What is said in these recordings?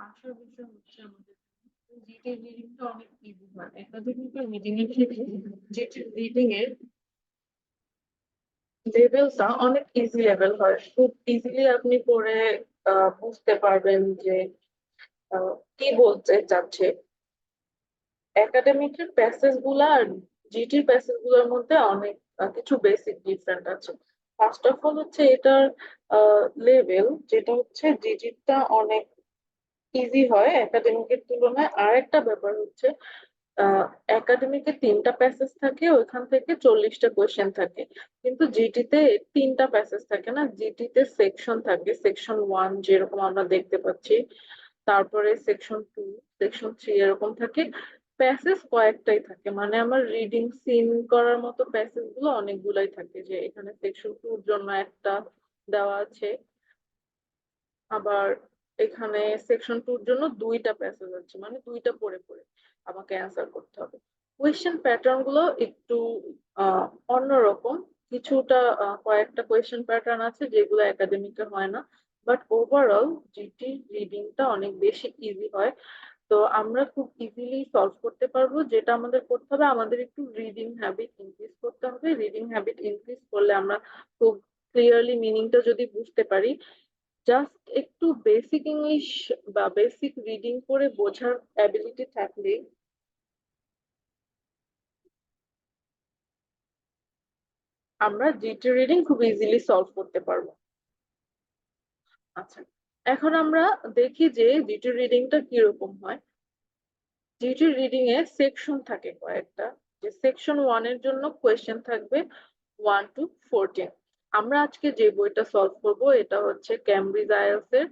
আসার বিষয় হচ্ছে আমাদের জিকে রিডিংটা অনেক ইজি হয়। একাডেমিক্যাল রিডিং এর থেকে জিকে রিডিং এর লেভেলটা অনেক ইজি লেভেল হয়, খুব ইজিলি আপনি পড়ে বুঝতে পারবেন যে কি বলতে চাচ্ছে। একাডেমিকের প্যাসেজ গুলা আর জিটির প্যাসেজ গুলোর মধ্যে অনেক কিছু বেসিক ডিফারেন্ট আছে। ফার্স্ট অফ অল হচ্ছে এটার লেভেল, যেটা হচ্ছে জিটিরটা অনেক ইজি হয় একাডেমিকের তুলনায়। আর একটা ব্যাপার হচ্ছে একাডেমিকে 3টা প্যাসেজ থাকে, ওইখান থেকে 40টা কোয়েশ্চেন থাকে। কিন্তু জিটিতে 3টা প্যাসেজ থাকে না, জিটিতে সেকশন থাকে। সেকশন 1 যেরকম আমরা দেখতে পাচ্ছি, তারপরে সেকশন 2, সেকশন 3 এরকম থাকে। প্যাসেজ কয়েকটাই থাকে, মানে আমার রিডিং সিন করার মতো প্যাসেজ গুলো অনেকগুলাই থাকে। যে এখানে সেকশন 2 এর জন্য একটা দেওয়া আছে, আবার এখানে সেকশন 2 এর জন্য 2টা প্যাসেজ আছে, মানে 2টা পড়ে পড়ে আমাকে অ্যান্সার করতে হবে। কোয়েশ্চেন প্যাটার্ন গুলো একটু আহ অন্যরকম। কিছুটা কয়েকটা কোয়েশ্চেন প্যাটার্ন আছে যেগুলো একাডেমিকে হয় না, বাট ওভারঅল জিটি রিডিংটা অনেক বেশি ইজি হয়। তো আমরা খুব ইজিলি সলভ করতে পারবো। যেটা আমাদের করতে হবে, আমাদের একটু রিডিং হ্যাবিট ইনক্রিজ করতে হবে। রিডিং হ্যাবিট ইনক্রিজ করলে আমরা খুব ক্লিয়ারলি মিনিংটা যদি বুঝতে পারি, জাস্ট একটু বেসিক ইংলিশ বা বেসিক রিডিং করে বোঝার অ্যাবিলিটি থাকলেই আমরা জিটি রিডিং খুব ইজিলি সলভ করতে পারবো। আচ্ছা, এখন আমরা দেখি যে জিটি রিডিংটা কিরকম হয়। জিটি রিডিং এ সেকশন থাকে কয়েকটা। যে সেকশন 1 এর জন্য কোয়েশ্চেন থাকবে 1 to 14। আমরা আজকে যে বইটা সলভ করব এটা হচ্ছে ক্যামব্রিজ আইএলটিএস এর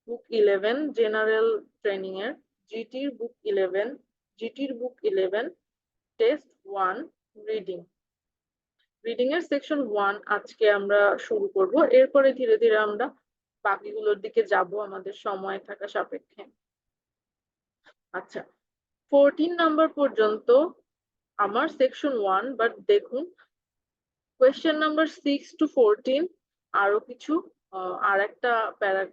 বুক 11 জেনারেল ট্রেনিং এর, জিটির বুক 11, জিটির বুক 11 টেস্ট 1 রিডিং। রিডিং এর সেকশন 1 আজকে আমরা শুরু করব, এরপরে ধীরে ধীরে আমরা বাকিগুলোর দিকে যাব আমাদের সময় থাকা সাপেক্ষে। আচ্ছা, 14 নাম্বার পর্যন্ত আমার সেকশন 1, বাট দেখুন কোয়েশ্চেন নাম্বার 6 to 14 আরো কিছু আর একটা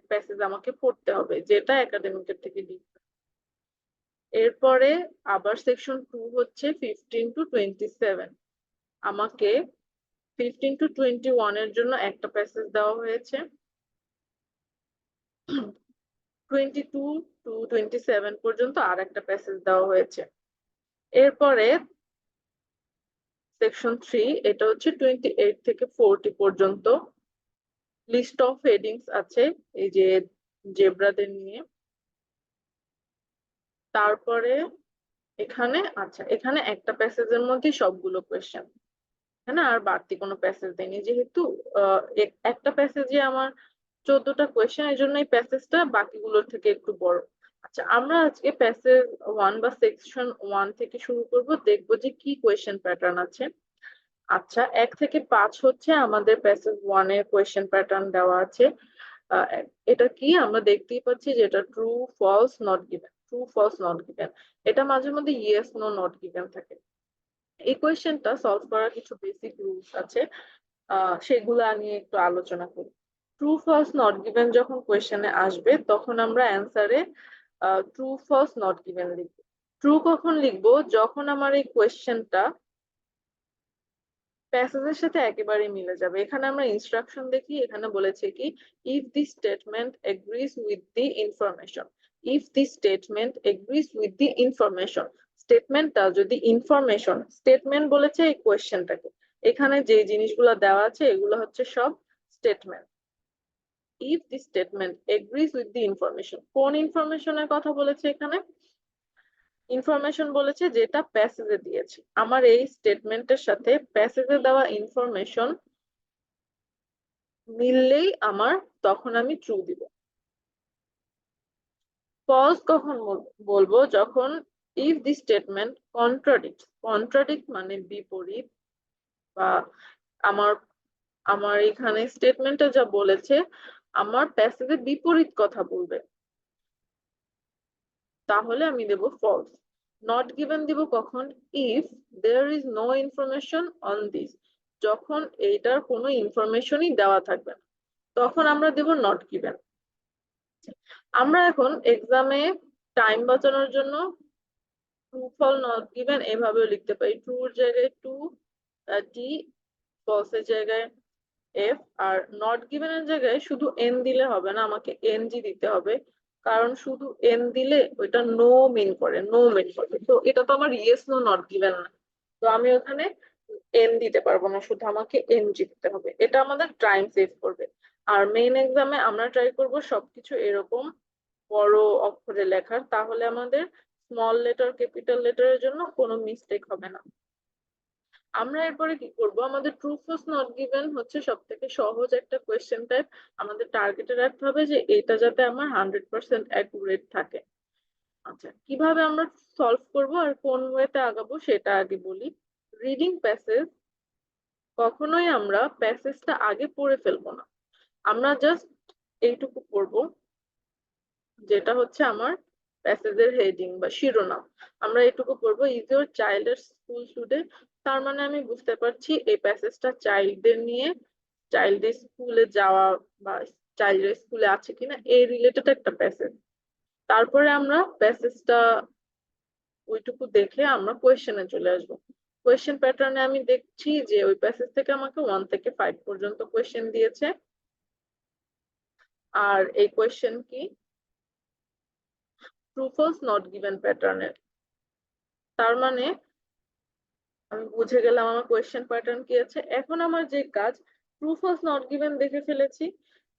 প্যাসেজ আমাকে পড়তে হবে, যেটা একাডেমিকের থেকে দিচ্ছে। এরপরে আবার সেকশন 2 হচ্ছে 15 to 27। আমাকে 15 to 21 এর জন্য একটা প্যাসেজ দেওয়া হয়েছে, 22 to 27 পর্যন্ত আর একটা প্যাসেজ দেওয়া হয়েছে। এরপরে সেকশন 3, এটা হচ্ছে 28 থেকে 40 পর্যন্ত। লিস্ট অফ হেডিংস আছে এই যে জেব্রাদের নিয়ে। তারপরে এখানে আচ্ছা, এখানে একটা প্যাসেজের মধ্যে সবগুলো কোয়েশ্চেন, হ্যাঁ, আর বাড়তি কোনো প্যাসেজ দেয়নি। যেহেতু একটা প্যাসেজে আমার 14টা কোয়েশ্চেন, এই জন্য এই প্যাসেজটা বাকিগুলোর থেকে একটু বড়। আচ্ছা, আমরা আজকে প্যাসেজ 1 বা সেকশন 1 থেকে শুরু করব, দেখবো যে কি কোয়েশ্চেন প্যাটার্ন আছে। আচ্ছা, 1 থেকে 5 হচ্ছে আমাদের প্যাসেজ 1 এর কোয়েশ্চেন প্যাটার্ন দেওয়া আছে। আহ, এটা কি আমরা দেখতেই পাচ্ছি যে এটা true false not given, true false not given. এটা মাঝে মধ্যে ইয়েস নো নট গিভেন থাকে। এই কোয়েশ্চেনটা সলভ করার কিছু বেসিক রুলস আছে, সেগুলো নিয়ে একটু আলোচনা করি। ট্রু ফলস নট গিভেন যখন কোয়েশ্চেনে আসবে, তখন আমরা অ্যান্সারে ট্রু ফলস নট গিভেন লিখবো। ট্রু কখন লিখবো? যখন আমার এই কোয়েশ্চেনটা প্যাসেজের সাথে একেবারে মিলে যাবে। এখানে আমরা ইনস্ট্রাকশন দেখি, এখানে বলেছে কি, if the statement agrees with the information. If the statement agrees with the information, স্টেটমেন্টটা যদি ইনফরমেশন, স্টেটমেন্ট বলেছে এই কোয়েশ্চেনটাকে, এখানে যে জিনিসগুলো দেওয়া আছে এগুলো হচ্ছে সব statement. If the statement agrees with the information, কোন ইনফরমেশনের কথা বলেছে এখানে? ইনফরমেশন বলেছে যেটা প্যাসেজে দিয়েছে। আমার এই স্টেটমেন্টের সাথে প্যাসেজে দেওয়া ইনফরমেশন মিললেই আমার, তখন আমি ট্রু দিব। ফলস কখন বলবো? যখন if the statement contradict, contradict মানে বিপরীত, বা আমার আমার এখানে স্টেটমেন্টে যা বলেছে আমার প্যাসেজে বিপরীত কথা বলবে, তাহলে আমি দেব ফলস। নট গিভেন দিব কখন? If there is no information on this, যখন এইটার কোনো ইনফরমেশনই দেওয়া থাকবে না, তখন আমরা দেব নট গিভেন। আমরা এখন এক্সামে টাইম বাঁচানোর জন্য ট্রু ফল নট গিভেন এভাবেও লিখতে পারি, ট্রুর জায়গায় টু, টি, ফলস এর জায়গায় এফ, আর নট গিভেন এর জায়গায় শুধু এন দিলে হবে না, আমাকে এনজি দিতে হবে, কারণ শুধু এন দিলে ওইটা নো মিন করে, নো মিন করে। তো এটা তো আমার ইয়েস নো নট গিভেন না, তো আমি ওখানে এন দিতে পারবো না, শুধু আমাকে এনজি দিতে হবে। এটা আমাদের টাইম সেভ করবে। আর মেইন এক্সামে আমরা ট্রাই করব সবকিছু এরকম বড় অক্ষরে লেখার, তাহলে আমাদের স্মল লেটার ক্যাপিটাল লেটারের জন্য কোনো মিস্টেক হবে না। আমরা এরপরে কি করব, আমাদের ট্রু ফলস নট গিভেন হচ্ছে সব থেকে সহজ একটা কোয়েশ্চেন টাইপ। আমাদের টার্গেটে রাখতে হবে যে এটা যাতে আমার 100% অ্যাকুরেট থাকে। আচ্ছা, কিভাবে আমরা সলভ করব আর কোন ওয়েতে আগাবো সেটা আগে বলি। রিডিং প্যাসেজ, কখনোই আমরা প্যাসেজটা আগে পড়ে ফেলবো না, আমরা জাস্ট এইটুকু পড়বো যেটা হচ্ছে আমার প্যাসেজের হেডিং বা শিরোনাম। আমরা এটুকু পড়বো, ইজ ইউর চাইল্ডের স্কুল টুডে, তার মানে আমি বুঝতে পারছি এই প্যাসেজটা চাইল্ডদের নিয়ে, চাইল্ডের স্কুলে যাওয়া বা চাইল্ডের স্কুলে আছে কিনা এই রিলেটেড একটা প্যাসেজ। তারপরে আমরা প্যাসেজটা ওইটুকু দেখে আমরা কোয়েশ্চেনে চলে আসবো। কোয়েশ্চেন প্যাটার্নে আমি দেখছি যে ওই প্যাসেজ থেকে আমাকে 1 থেকে 5 পর্যন্ত কোয়েশ্চেন দিয়েছে। আর এই কোয়েশ্চেন কি, ট্রু ফলস নট গিভেন প্যাটার্নের। তার মানে আমি বুঝে গেলাম আমার কোয়েশ্চেন প্যাটার্ন কি আছে। এখন আমার যে কাজ, ট্রু ফলস নট গিভেন দেখে ফেলেছি,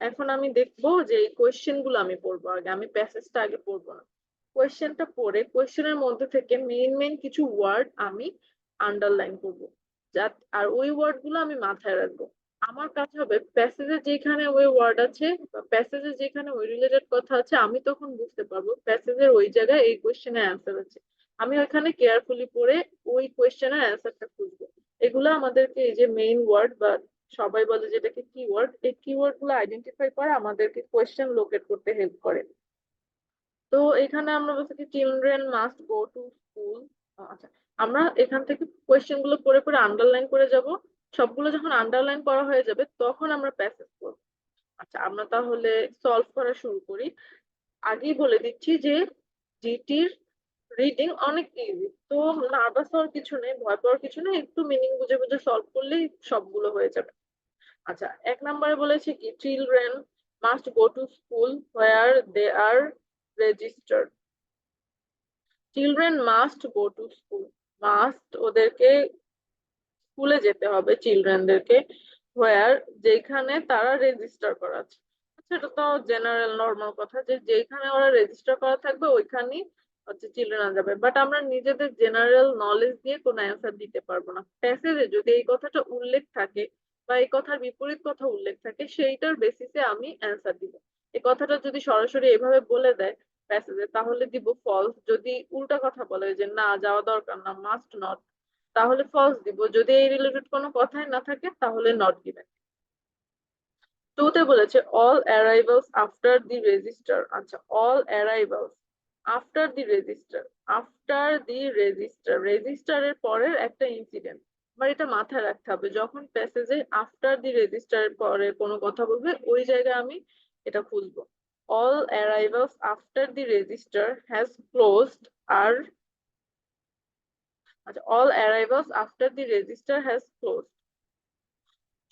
এখন আমি দেখবো যে এই কোয়েশ্চেন গুলো আমি পড়বো আগে, আমি প্যাসেজটা আগে পড়বো না। কোয়েশ্চেনটা পড়ে কোয়েশ্চেনের মধ্যে থেকে মেইন মেইন কিছু ওয়ার্ড আমি আন্ডারলাইন করবো, আর ওই ওয়ার্ড গুলো আমি মাথায় রাখবো। আমার কাজ হবে প্যাসেজে যেখানে ওই ওয়ার্ড আছে বা প্যাসেজে যেখানে ওই রিলেটেড কথা আছে, আমি তখন বুঝতে পারবো প্যাসেজের ওই জায়গায় এই কোয়েশ্চেনের অ্যান্সার আছে। আমি ওইখানে কেয়ারফুলি পড়ে ওই কোয়েশ্চেনের অ্যান্সারটা খুঁজবো। এগুলো আমাদেরকে এই যে মেইন ওয়ার্ড বা সবাই বলে যেটাকে কিওয়ার্ড, এই কিওয়ার্ড গুলো আইডেন্টিফাই করে আমাদেরকে কোয়েশ্চেন লোকেট করতে হেল্প করে। তো এখানে আমরা বলছি কি children must go to school. আচ্ছা, আমরা এখান থেকে কোয়েশ্চেন গুলো পড়ে পড়ে আন্ডারলাইন করে যাব। সবগুলো যখন আন্ডারলাইন করা হয়ে যাবে তখন আমরা প্যাসেজ করবো। আচ্ছা, আমরা তাহলে সলভ করা শুরু করি। আগেই বলে দিচ্ছি যে জিটির রিডিং অনেক ইজি, তো নার্ভাস হওয়ার কিছু নেই, ভয় পাওয়ার কিছু নেই, একটু মিনিং বুঝে বুঝে সলভ করলেই সবগুলো হয়ে যাবে। আচ্ছা, 1 নম্বরে বলেছে কি children must go to school where they are registered. Children must go to school, must ওদেরকে স্কুলে যেতে হবে, চিলড্রেনদেরকে, হোয়ার যেখানে তারা রেজিস্টার করা আছে। আচ্ছা, এটা তো জেনারেল নর্মাল কথা যে যেখানে ওরা রেজিস্টার করা থাকবে ওইখানেই হচ্ছে চিলড্রেন যাবে, বাট আমরা নিজেদের জেনারেল নলেজ দিয়ে কোনো অ্যান্সার দিতে পারবো না। প্যাসেজে যদি এই কথাটা উল্লেখ থাকে বা এই কথার বিপরীত কথা উল্লেখ থাকে সেইটার বেসিসে আমি অ্যান্সার দিব। এই কথাটা যদি সরাসরি এভাবে বলে দেয় প্যাসেজে তাহলে দিব ফলস, যদি উল্টা কথা বলে যে না যাওয়া দরকার না, মাস্ট নট, তাহলে ফলস দিব। যদি এই রিলেটেড কোনো কথাই না থাকে তাহলে নট গিভেন। টুতে বলেছে all arrivals after the register. আচ্ছা, all arrivals after the register, after the register, রেজিস্টারের পরের একটা ইনসিডেন্ট। আমার এটা মাথায় রাখতে হবে, যখন প্যাসেজে আফটার দি রেজিস্টারের পরে কোনো কথা বলবে ওই জায়গায় আমি এটা খুঁজবো। All arrivals after the register has closed আর, আচ্ছা, all arrivals after the register has closed,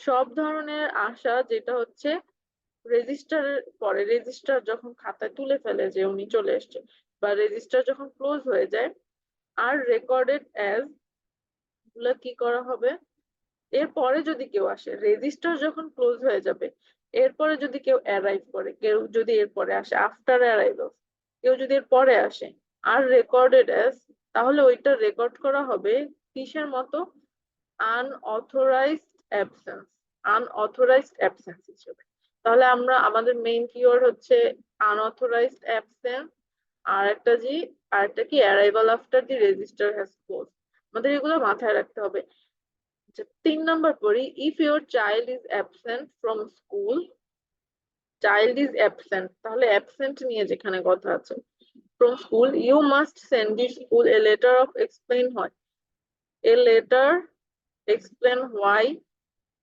সব ধরনের আশা যেটা হচ্ছে রেজিস্টারের পরে, রেজিস্টার যখন খাতায় তুলে ফেলে যে উনি চলে এসছে, বা রেজিস্টার যখন ক্লোজ হয়ে যায়, আর রেকর্ডেড অ্যাজ গুলা কি করা হবে, এরপরে যদি কেউ আসে, রেজিস্টার যখন ক্লোজ হয়ে যাবে এরপরে যদি কেউ অ্যারাইভ করে, কেউ যদি এরপরে আসে, আফটার অ্যারাইভাল কেউ যদি এর পরে আসে, আর রেকর্ডেড অ্যাজ, তাহলে ওইটা রেকর্ড করা হবে কিসের মতো, আনঅথরাইজড অ্যাবসেন্স, আনঅথরাইজড অ্যাবসেন্স হিসেবে। তাহলে আমরা আমাদের মেইন কিওয়ার্ড হচ্ছে আনঅথরাইজড অ্যাবসেন্স, আর একটা জি, আর একটা কি arrival after the register has close. আমাদের এগুলো মাথায় রাখতে হবে। আচ্ছা, 3 নম্বর পড়ি, if your child is absent from school, child is absent তাহলে অ্যাবসেন্ট নিয়ে যেখানে কথা আছে, from school you must send the school a letter of explain হয়, এ লেটার এক্সপ্লেন হোয়াই,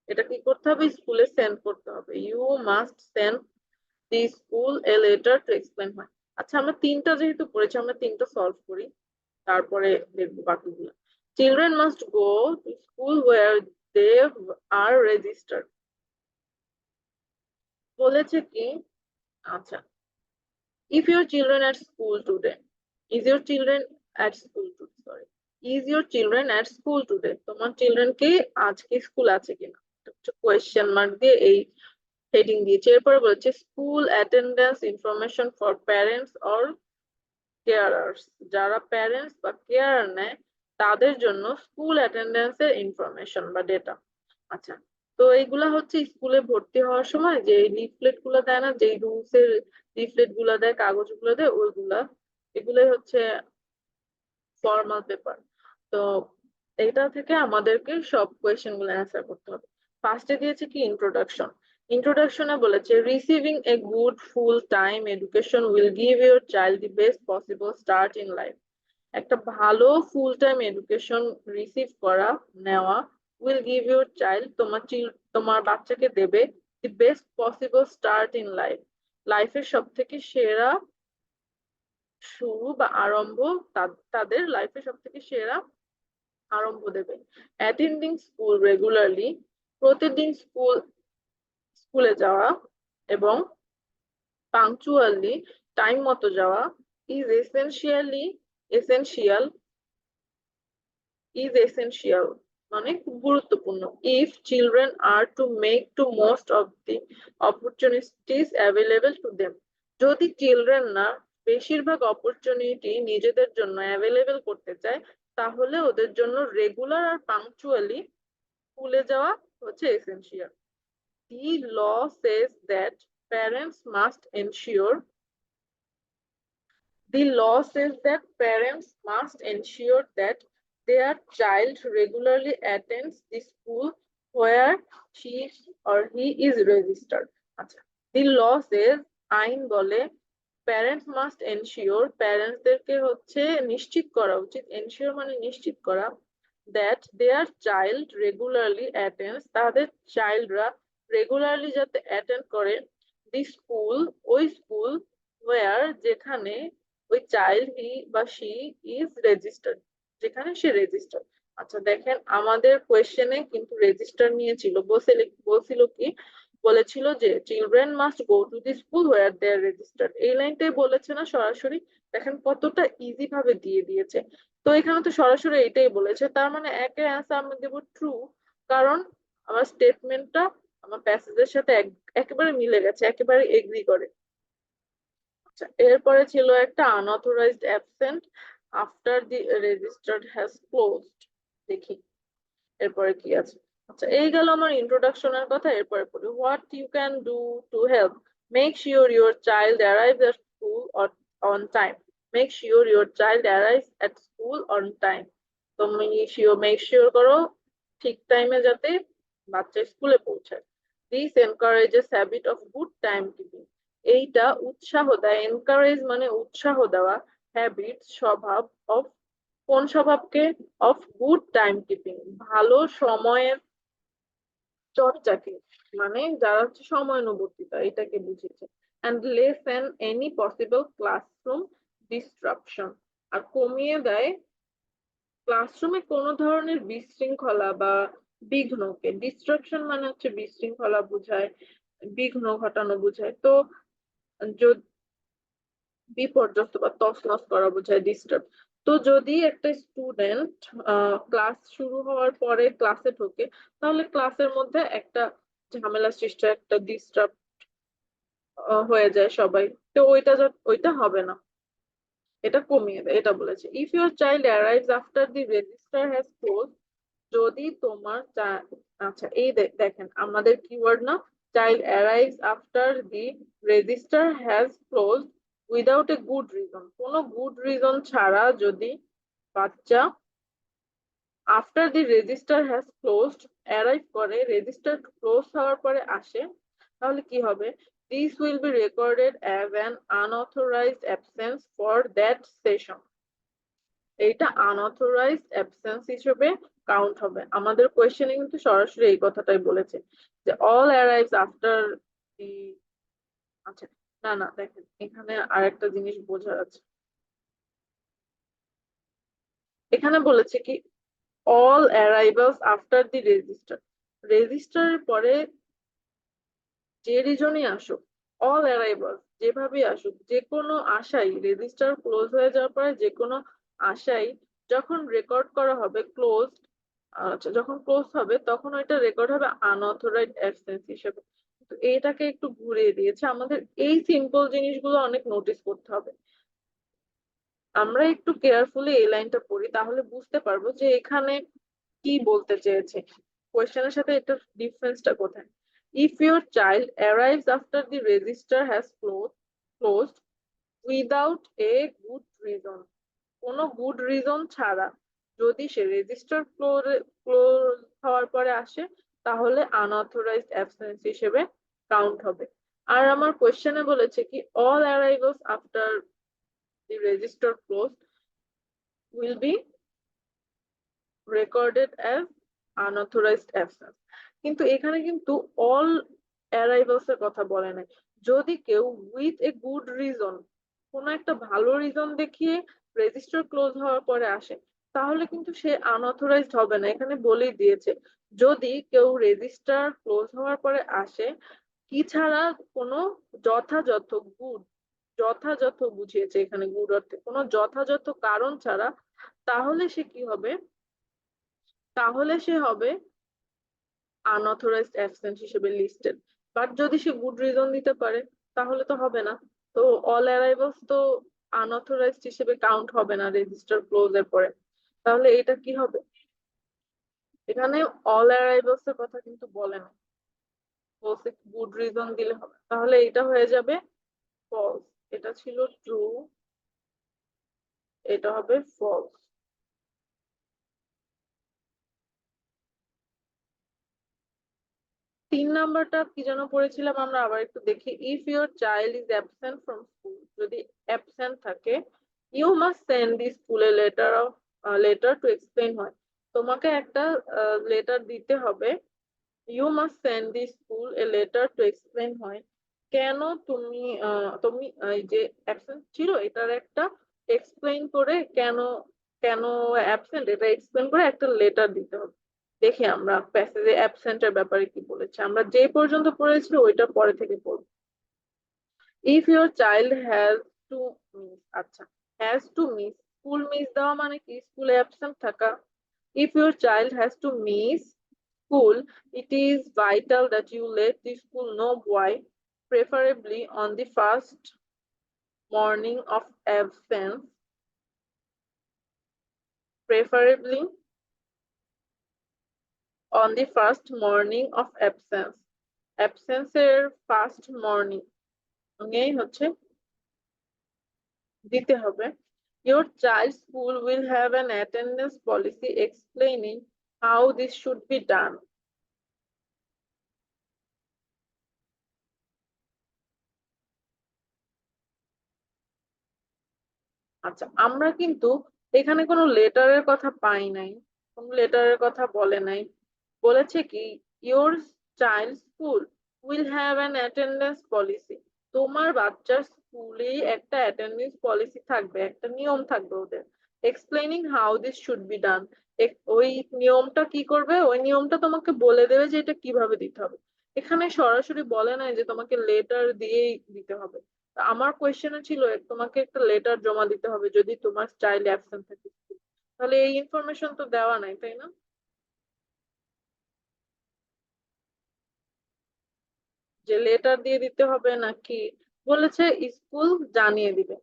এটা কি করতে হবে, স্কুলে সেন্ড করতে হবে। You must send the school a letter to explain হয়। আচ্ছা আমরা তিনটা যেহেতু পড়েছি আমরা তিনটা সলভ করি, তারপরে দেখবো বাকিগুলো। Children must go to school where they are registered বলেছে কি। আচ্ছা, if your children at school today, is your children at school today, sorry, is your children at school today, তোমার চিলড্রেন কি আজকে স্কুল আছে কিনা, কোয়েশ্চেন মার্ক দিয়ে এই হেডিং দিয়েছে। এরপরে বলেছে school attendance information for parents or কেয়ারার্স, যারা প্যারেন্টস বা কেয়ার নেয় তাদের জন্য স্কুল অ্যাটেন্ডেন্সের ইনফরমেশন বা ডেটা। আচ্ছা, তো এইগুলা হচ্ছে স্কুলে ভর্তি হওয়ার সময় যে লিফলেট গুলো দেয় না, যে রুলস এর লিফলেট গুলো দেয়, কাগজ গুলো দেয়, ওইগুলা, এগুলোই হচ্ছে ফর্মাল পেপার। তো এটা থেকে আমাদেরকে সব কোয়েশ্চেন গুলো অ্যান্সার করতে হবে। ফার্স্টে দিয়েছে কি ইন্ট্রোডাকশন। ইন্ট্রোডাকশনে বলেছে receiving a good full time education will give your child the best possible start in life. একটা ভালো ফুল টাইম এডুকেশন রিসিভ করা, নেওয়া, উইল গিভ ইউর চাইল্ড, তোমার বাচ্চাকে দেবে the best possible start in life, লাইফের সব থেকে সেরা শুরু বা আরম্ভ, তাদের লাইফের সব থেকে সেরা আরম্ভ দেবে। অ্যাটেন্ডিং স্কুল রেগুলারলি, প্রতিদিন স্কুলে যাওয়া এবং পাংচুয়ালি টাইম মতো যাওয়া, ইজ এসেনশিয়াল মানে খুব গুরুত্বপূর্ণ। If children are to make to most of the opportunities available to them, যদি চিলড্রেন না বেশিরভাগ অপরচুনিটি নিজেদের জন্য অ্যাভেলেবল করতে চায়, তাহলে ওদের জন্য রেগুলার আর পাংচুয়ালি স্কুলে যাওয়া হচ্ছে essential. The law says that parents must ensure The law says that parents must ensure that their child regularly attends the school where she or he is registered. আচ্ছা, the law says আইন বলে parents must ensure, প্যারেন্টসদেরকে হচ্ছে নিশ্চিত করা উচিত, ensure মানে নিশ্চিত করা, that their child regularly attends, তাদের চাইল্ডরা রেগুলারলি যাতে অ্যাটেন্ড করে দি স্কুল, ওই স্কুল, ওয়ার যেখানে ওই চাইল্ড হি বা শি ইজ রেজিস্টার্ড, যেখানে সে রেজিস্টার্ড। আচ্ছা দেখেন আমাদের কোয়েশ্চেনে কিন্তু রেজিস্টার নিয়েছিল, বলছিল কি, বলেছিল যে children must go to the school where they are registered, এই লাইনটাই বলেছে না সরাসরি। দেখেন কতটা ইজি ভাবে দিয়ে দিয়েছে। তো এখানে তো সরাসরি এটাই বলেছে, তার মানে একের অ্যান্সার আমি দেবো ট্রু, কারণ আমার স্টেটমেন্টটা আমার প্যাসেজের সাথে একেবারে মিলে গেছে, একেবারে এগ্রি করে। আচ্ছা, এরপরে ছিল একটা unauthorised absent after the registered has closed, দেখি এরপরে কি আছে। আচ্ছা, এই গেল আমার ইন্ট্রোডাকশনের কথা। এরপরে পড়ি what you can do to help, make sure your child arrives at school on time, make sure your child arrives at school on time, তুমি মেক শিওর করো ঠিক টাইমে যাতে বাচ্চা স্কুলে পৌঁছায়। This encourages habit of good time keeping, এইটা উৎসাহ দেয়, এনকারেজ মানে উৎসাহ দেওয়া, হ্যাবিট স্বভাব, অফ কোন স্বভাবকে, অফ গুড টাইম কিপিং ভালো সময়ের চর্চাকে, মানে যারা হচ্ছে সময়ানুবর্তিতা এটাকে বুঝিয়েছে। And lessen any possible classroom distraction, আর কমিয়ে দেয় ক্লাসরুমে কোনো ধরনের বিশৃঙ্খলা বা বিঘ্নকে, ডিস্ট্রাকশন মানে হচ্ছে বিশৃঙ্খলা বোঝায়, বিঘ্ন ঘটানো বোঝায়। তো বিপর্যস্ত বা তছনছ করা বোঝায় ডিস্টার্ব। তো যদি একটা স্টুডেন্ট ক্লাস শুরু হওয়ার পরে ক্লাসে ঢোকে, তাহলে ক্লাসের মধ্যে একটা ঝামেলা সৃষ্টি হয়, একটা ডিস্টার্ব হয়ে যায় সবাই। তো ওইটা হবে না, এটা কমিয়ে দেয়, এটা বলেছে। If your child arrives after the register has close, যদি তোমার আচ্ছা এই দেখেন আমাদের কিওয়ার্ড না, child arrives after the register has close without a good reason, কোনো গুড রিজন ছাড়া যদি বাচ্চা after the register has closed arrive করে, রেজিস্টার ক্লোজ হওয়ার পরে আসে, তাহলে কি হবে, this will be recorded as an unauthorised absence for that session, এইটা আনঅথরাইজড অ্যাবসেন্স হিসেবে কাউন্ট হবে। আমাদের কোয়েশ্চেনে কিন্তু সরাসরি এই কথাটাই বলেছে যে অল অ্যারাইভস আফটার দি, আচ্ছা না না, দেখেন এখানে আরেকটা জিনিস বোঝার আছে। এখানে বলেছে কি all arrivals after the register, রেজিস্টারের পরে যে রিজনই আসুক, অল অ্যারাইভালস যেভাবেই আসুক, যে কোনো আশাই রেজিস্টার ক্লোজ হয়ে যাওয়ার পরে যে কোনো আশাই যখন রেকর্ড করা হবে ক্লোজ, আচ্ছা যখন ক্লোজ হবে তখন ওইটা রেকর্ড হবে আনঅথরাইজড অ্যাবসেন্স হিসেবে। তো এইটাকে একটু ঘুরিয়ে দিয়েছে, আমাদের এই সিম্পল জিনিসগুলো অনেক নোটিস করতে হবে। আমরা একটু কেয়ারফুলি এই লাইনটা পড়ি তাহলে বুঝতে পারবো যে এখানে কি বলতে চেয়েছে, কোয়েশ্চেনের সাথে এটার ডিফারেন্সটা কোথায়। If your child arrives after the register has closed without a good reason, কোনো গুড রিজন ছাড়া যদি সে রেজিস্টার ক্লোজ হওয়ার পরে আসে তাহলে আনঅথরাইজড অ্যাবসেন্স হিসেবে কাউন্ট হবে। আর আমার কোয়েশ্চেনে বলেছে কি all arrivals after the register close will be recorded as unauthorized absence, কিন্তু এখানে কিন্তু all arrivals এর কথা বলে নাই। যদি কেউ উইথ এ গুড রিজন, কোনো একটা ভালো রিজন দেখিয়ে রেজিস্টার ক্লোজ হওয়ার পরে আসে তাহলে কিন্তু সে আনঅথরাইজড হবে না, এখানে বলেই দিয়েছে। যদি কেউ রেজিস্টার ক্লোজ হওয়ার পরে আসে কি ছাড়া, কোনো যথাযথ গুড, যথাযথ বুঝিয়েছে এখানে গুড অর্থে কোনো যথাযথ কারণ ছাড়া, তাহলে সে কি হবে, তাহলে সে হবে আনঅথরাইজড অ্যাবসেন্ট হিসেবে লিস্টেড। বাট যদি সে গুড রিজন দিতে পারে তাহলে তো হবে না। তো অল অ্যারাইভালস তো আনঅথরাইজড হিসেবে কাউন্ট হবে না রেজিস্টার ক্লোজ এর পরে, তাহলে এটা কি হবে, এখানে অল অ্যারাইভালস এর কথা কিন্তু বলে না, বলছে গুড রিজন দিলে হবে, তাহলে এটা হয়ে যাবে ফলস। এটা ছিল ট্রু, এটা হবে ফলস। 3 নাম্বারটা কি যেন পড়েছিলাম আমরা, আবার একটু দেখি। If your child is absent from school, যদি অ্যাবসেন্ট থাকে, ইউ মাস্ট সেন্ড দি স্কুলে letter of, letter to explain হয়, তোমাকে একটা লেটার দিতে হবে। You must send the school a letter to explain হয় কেন তুমি তুমি এই যে অ্যাবসেন্ট ছিল এটার একটা এক্সপ্লেইন করে, কেন কেন অ্যাবসেন্ট এটা এক্সপ্লেইন করে একটা লেটার দিতে হবে। দেখি আমরা প্যাসেজে অ্যাবসেন্টের ব্যাপারে কি বলেছে, আমরা যে পর্যন্ত পড়েছি ওইটা পরে থেকে পড়বো। If your child has to miss, আচ্ছা has to miss, school miss দেওয়া মানে কি স্কুলে অ্যাবসেন্ট থাকা। If your child has to miss school, it is vital that you let the school know why, preferably on the first morning of absence, preferably on the first morning of absence, absence এর first morning এই হচ্ছে দিতে হবে। Your child's school will have an attendance policy explaining how this should be done. আচ্ছা আমরা কিন্তু এখানে কোনো লেটারের কথা পাই নাই, কোনো লেটারের কথা বলে নাই। বলেছে কি your child school will have an attendance policy, তোমার বাচ্চার স্কুলে একটা অ্যাটেন্ডেন্স পলিসি থাকবে, একটা নিয়ম থাকবে ওদের। Explaining how this should be done, ওই নিয়মটা কি করবে, ওই নিয়মটা তোমাকে বলে দেবে যে এটা কিভাবে দিতে হবে। এখানে সরাসরি বলে নাই যে তোমাকে লেটার দিয়েই দিতে হবে। আমার কোয়েশ্চেনে ছিল তোমাকে একটা লেটার জমা দিতে হবে যদি তোমার চাইল্ড অ্যাবসেন্ট থাকে, তাহলে এই ইনফরমেশন তো দেওয়া নাই তাই না, যে লেটার দিয়ে দিতে হবে নাকি বলেছে স্কুল জানিয়ে দিবে।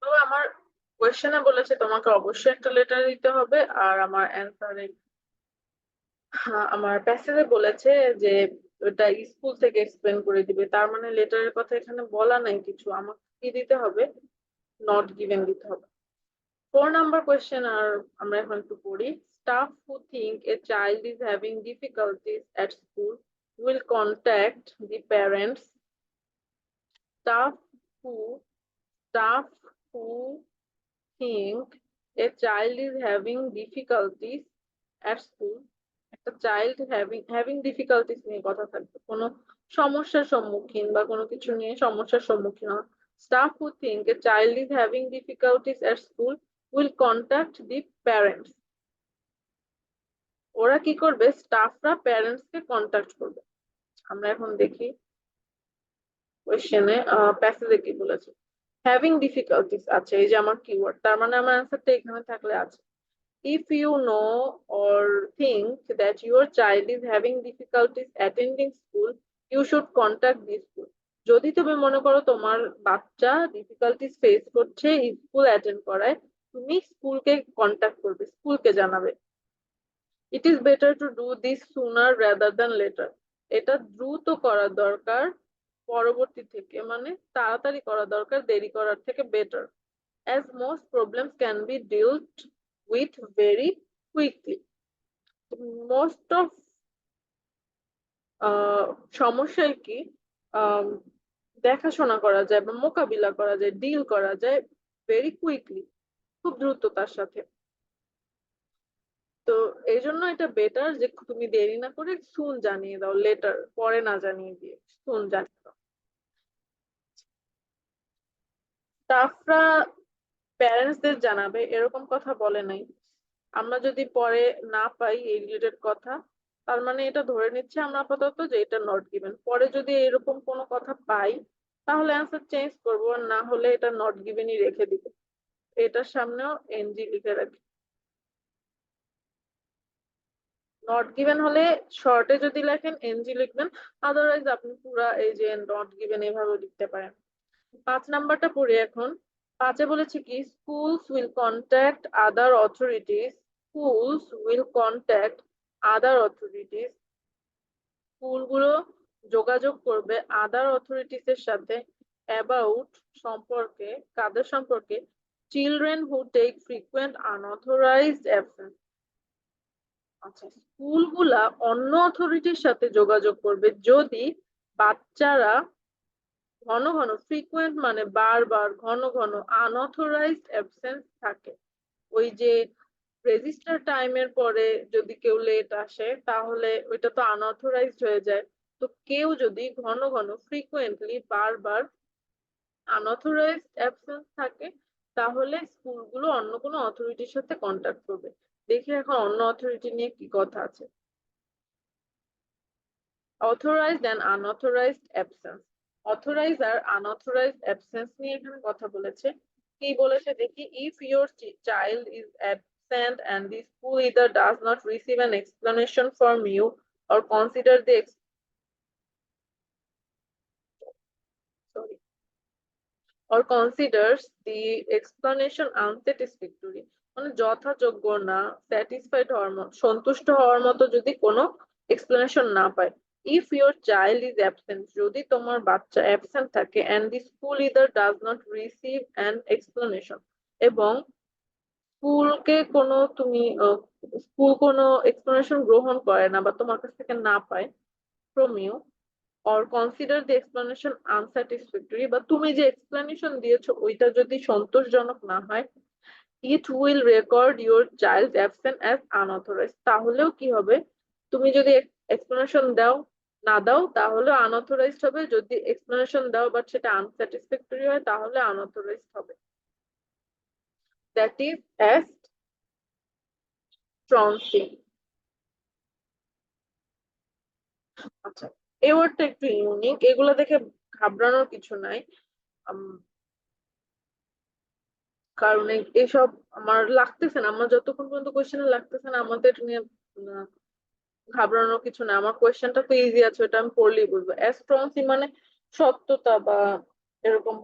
তো আমার কোয়েশ্চেনে বলেছে তোমাকে অবশ্যই একটা লেটার দিতে হবে, আর আমার অ্যান্সারে, আমার প্যাসেজে বলেছে যে ওটা স্কুল থেকে এক্সপ্লেন করে দিবে, তার মানে লেটারের কথা এখানে বলা নাই কিছু, আমাকে কি দিতে হবে, নট গিভেন দিতে হবে। 4 নাম্বার কোয়েশ্চেন আর আমরা এখন একটু পড়ি। Staff who think a child is having difficulties at school will contact the parents. Staff who staff who think A child is having difficulties at school. একটা চাইল্ড হ্যাভিং ডিফিকাল্টিস নিয়ে কথা থাকবে, কোনো সমস্যার সম্মুখীন বা কোনো কিছু নিয়ে সমস্যার সম্মুখীন হয়। Staff who think a child is having difficulties at school will contact the parents. ওরা কি করবে, স্টাফরা প্যারেন্টস কে কন্ট্যাক্ট করবে। আমরা এখন দেখি কোয়েশ্চেনে প্যাসেজে কি বলেছে। হ্যাভিং ডিফিকাল্টিস আছে, এই যে আমার কিওয়ার্ড, তার মানে আমার অ্যান্সারটা এখানে থাকলে আছে। If you know or think that your child is having difficulties attending school, you should contact the school. যদি তুমি মনে করো তোমার বাচ্চা ডিফিকাল্টিস ফেস করছে স্কুল অ্যাটেন্ড করায়, তুমি স্কুলকে কন্ট্যাক্ট করবে, স্কুলকে জানাবে। It is better to do this sooner rather than later. এটা দ্রুত করা দরকার পরবর্তী থেকে, মানে তাড়াতাড়ি করা দরকার দেরি করার থেকে better. As most problems can be dealt with very quickly. Most of সমস্যায় কি দেখাশোনা করা যায় বা মোকাবিলা করা যায়, ডিল করা যায় ভেরি কুইকলি, খুব দ্রুততার সাথে। তো এই জন্য এটা বেটার যে তুমি দেরি না করে সুন জানিয়ে দাও, লেটার পরে না জানিয়ে দিয়ে সুন জানিয়ে দাও। স্টাফরা প্যারেন্টসদের জানাবে এরকম কথা বলে নাই। আমরা যদি পরে না পাই এই রিলেটেড কথা, তার মানে এটা ধরে নিচ্ছে আমরা আপাতত যে এটা নট গিভেন। পরে যদি এরকম কোনো কথা পাই তাহলে অ্যান্সার চেঞ্জ করবো, আর না হলে এটা নট গিভেনই রেখে দিব। এটার সামনেও এনজি লিখে রাখি। নট গিভেন হলে শর্টে যদি লেখেন এনজি লিখবেন, আদারওয়াইজ আপনি পুরা এই যে নট গিভেন এভাবে লিখতে পারেন। 5 নাম্বারটা পড়ি এখন। 5-এ বলেছে কি, schools will contact other authorities. Schools will contact other authorities. স্কুলগুলো যোগাযোগ করবে আদার অথরিটিস এর সাথে অ্যাবাউট সম্পর্কে, কাদের সম্পর্কে, children who take frequent unauthorised absence. আচ্ছা, স্কুলগুলা অন্য অথরিটির সাথে যোগাযোগ করবে যদি বাচ্চারা ঘন ঘন, ফ্রিকুয়েন্ট মানে বারবার, ঘন ঘন, আনঅথরাইজড অ্যাবসেন্স থাকে। ওই যে রেজিস্টার টাইমের পরে যদি কেউ লেট আসে তাহলে ওইটা তো আনঅথরাইজড হয়ে যায়। তো কেউ যদি ঘন ঘন, ফ্রিকুয়েন্টলি, বারবার আনঅথরাইজড অ্যাবসেন্স থাকে তাহলে স্কুলগুলো অন্য কোনো অথরিটির সাথে কন্ট্যাক্ট করবে। দেখি এখন অন্য অথরিটি নিয়ে কি কথা আছে। Authorised and unauthorised absence. Authorise আর আনঅথরাইজড অ্যাবসেন্স নিয়ে এখানে কথা বলেছে। কি বলেছে দেখি, if your child is absent and the school either does not receive an explanation from you or consider the sorry or considers the explanation unsatisfactory, মানে যথাযোগ্য না, স্যাটিসফাইড হওয়ার মতো, সন্তুষ্ট হওয়ার মতো যদি কোনো এক্সপ্লেনেশন না পায়। If your child is absent, যদি তোমার বাচ্চা অ্যাবসেন্ট থাকে, and the school either does not receive an explanation, এবং স্কুলকে কোনো তুমি স্কুল কোনো এক্সপ্লেনেশন গ্রহণ করে না বা তোমার কাছ থেকে না পায় from you, or consider the explanation unsatisfactory, বা তুমি যে এক্সপ্লেনেশন দিয়েছো ওইটা যদি সন্তোষজনক না হয়, it will record your child absent as unauthorized, তাহলেও কি হবে, তুমি যদি এক্সপ্লেনেশন দাও না দাও তাহলে আনঅথরাইজড হবে, যদি এক্সপ্লেনেশন দাও বাট সেটা আনস্যাটিসফ্যাক্টরি হয় তাহলে আনঅথরাইজড হবে। That is as truancy. আচ্ছা, এই ওয়ার্ডটা একটু ইউনিক, এগুলো দেখে ঘাবড়ানোর কিছু নাই। কারণ এসব আমার লাগতেছে না, আমার যতক্ষণ পর্যন্ত কোয়েশ্চেনে লাগতেছে না আমাদের এটা নিয়ে ঘাবড়ানোর কিছু না। আমার কোয়েশ্চেনটা তো ইজি আছে, ওটা আমি পড়লেই বুঝবো। অ্যাস্ট্রনসি মানে সত্যতা বা এরকম।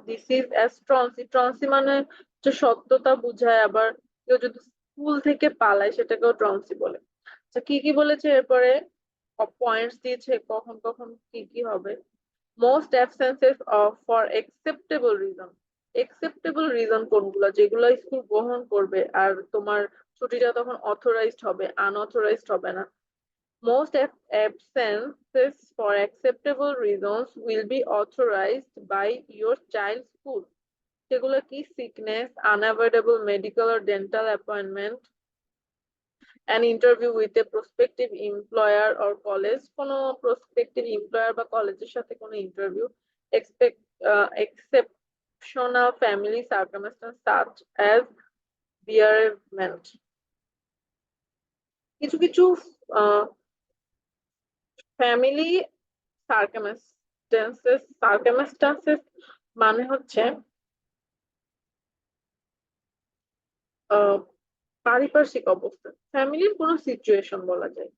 দিস ইজ অ্যাস্ট্রনসি, ট্রন্সি মানে হচ্ছে সত্যতা বুঝায়, আবার কেউ যদি স্কুল থেকে পালায় সেটাকেও ট্রন্সি বলে। আচ্ছা, কি কি বলেছে এরপরে, পয়েন্টস দিয়েছে কখন কখন কি কি হবে। Most absences for acceptable reason. Acceptable reason কোনগুলো, যেগুলো স্কুল গ্রহণ করবে আর তোমার ছুটিটা তখন অথরাইজড হবে, আনঅথরাইজড হবে না। Most absences for acceptable reasons will be authorized by your child's school. সেগুলো কি? Sickness, unavoidable medical or dental appointment, an interview with a prospective employer or college, কোনো prospective employer বা কলেজের সাথে কোনো interview, expect exceptional family circumstances such as bereavement। কিছু কিছু family circumstances মানে হচ্ছে আহ পারিপার্শ্বিক অবস্থা, ফ্যামিলির কোনো সিচুয়েশন বলা যায়,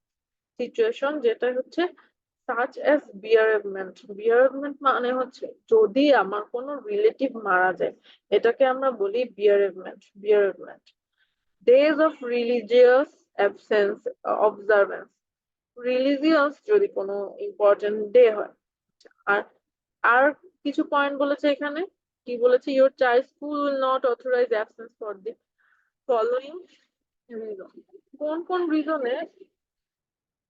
সিচুয়েশন যেটা হচ্ছে such as bereavement। bereavement মানে হচ্ছে যদি আমার কোনো রিলেটিভ মারা যায়, এটাকে আমরা বলি bereavement। days of religious absence, observance, religious যদি কোনো ইম্পর্টেন্ট ডে হয়। আর আর কিছু পয়েন্ট বলেছে এখানে, কি বলেছে? Your child school will not authorise absence for the following reason. কোন কোন রিজনে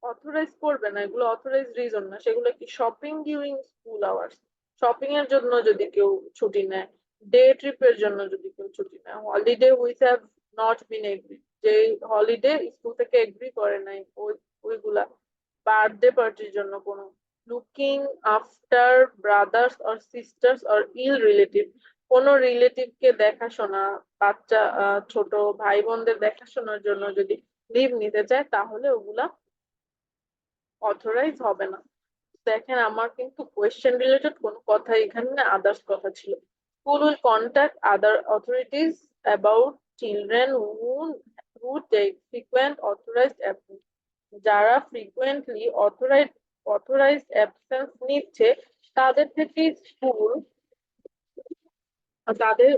অথরাইজ করবে না? এগুলো অথরাইজ রিজন না, সেগুলো কি? Shopping during school hours, shopping এর জন্য যদি কেউ ছুটি নেয়, ডে ট্রিপের জন্য যদি কেউ ছুটি নেয়, holiday which have not been agree, যে হলিডে স্কুল থেকে এগ্রি করে নাই ওইগুলা, বার্থডে পার্টির জন্য কোনো, looking after brothers or sisters or ill relative, কোনো রিলেটিভকে দেখাশোনা, বাচ্চা ছোট ভাই বোনদের দেখাশোনার জন্য যদি লিভ নিতে চায়, তাহলে ওগুলা অথরাইজ হবে না। দেখেন আমার কিন্তু কোয়েশ্চেন রিলেটেড কোনো কথা এখানে না, আদার্স কথা ছিল। School will contact other authorities about children who take frequent authorised absence, যারা ফ্রিকুয়েন্টলি অথরাইজড অ্যাবসেন্স নিচ্ছে, তাদের থেকে স্কুল, তাদের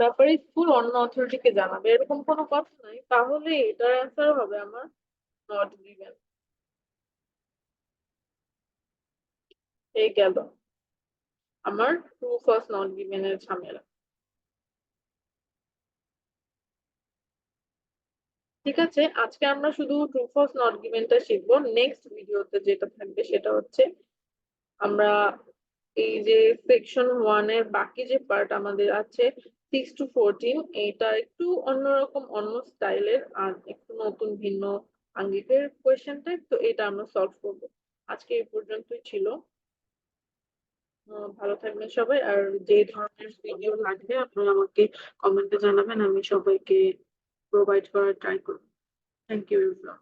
ব্যাপারে স্কুল অন্য অথরিটিকে জানাবে, এরকম কোনো কথা নাই। তাহলে এটার অ্যান্সার হবে আমার নট গিভেন। এই গেল আমার ট্রু ফার্স্ট নট গিভেন এর ঝামেলা। ঠিক আছে, আজকে আমরা শুধু ট্রু ফলস নট গিভেনটা শিখবো। নেক্সট ভিডিওতে যেটা থাকবে সেটা হচ্ছে আমরা এই যে সেকশন 1 এর বাকি যে পার্ট আমাদের আছে 6 to 14, এটা একটু অন্যরকম, অন্য স্টাইলের আর একটু নতুন ভিন্ন আঙ্গিকের কোয়েশ্চেন টাইপ, তো এটা আমরা সলভ করব। আজকে এই পর্যন্তই ছিল। ভালো থাকবেন সবাই, আর যে ধরনের ভিডিও লাগবে আপনারা আমাকে কমেন্টে জানাবেন, আমি সবাইকে প্রোভাইড করার ট্রাই করব। Thank you everyone.